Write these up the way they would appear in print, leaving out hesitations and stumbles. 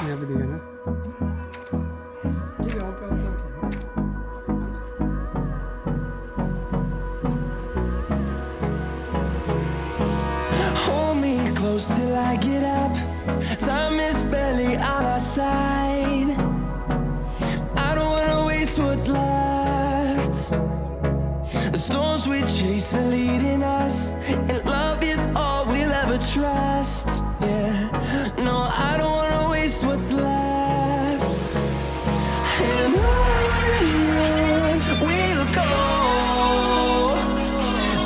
यहाँ पे दिखा ना। ठीक है, okay okay okay. Hold me close till I get up. Time is barely on our side. I don't wanna waste what's left. The storms we chase are leading us, and love is all we'll ever trust. Yeah, no, I don't wanna waste what's left. And on we'll go,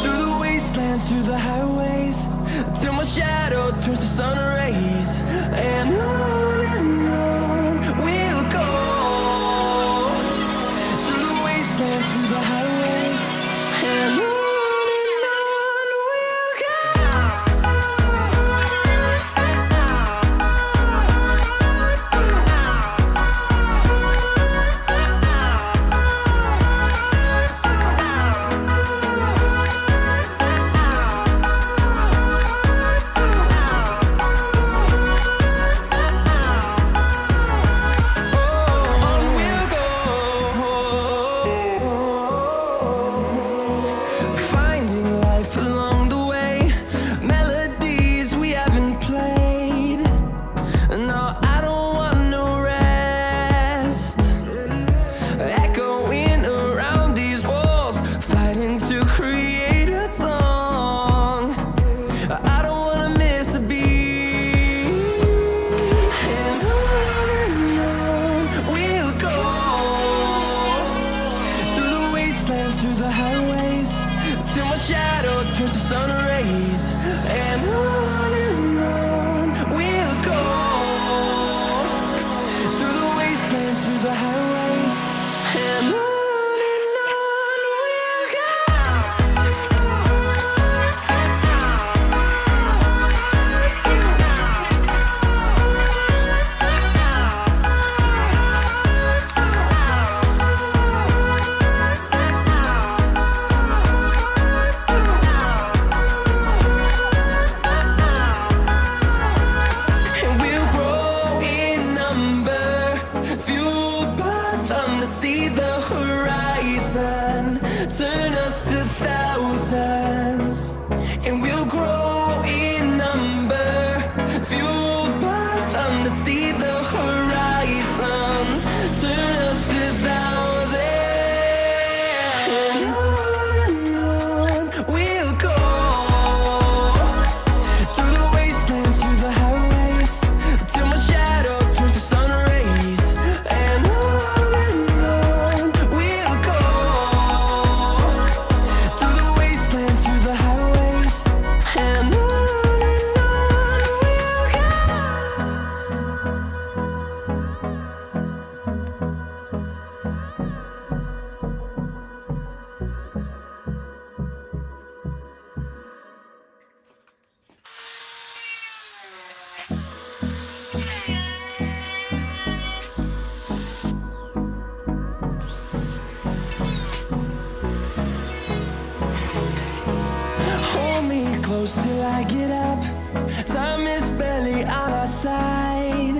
through the wastelands, through the highways, till my shadow turns to sun rays. And on we'll go, through the wastelands, through the highways, and on we'll go. On we'll go, finding life along the way, melodies we haven't played. No, I don't want no rest, echoing around these walls, fighting to create a song. I don't wanna miss a beat. And on we'll go, through the wastelands, through the highways, till my shadow turns to sun rays. And on we'll go, through the wastelands, through the highways, and on we'll go. And we'll grow in number, fueled by them to see the horizon, turn us to thousands. And we'll grow in number, fueled by them to see the horizon, turn us to thousands. And on we'll go, through the wastelands, through the highways, till my shadow turns to sun rays. And on we'll go, through the wastelands, through the highways, and on we'll go. Hold me close till I get up. Time is barely on our side.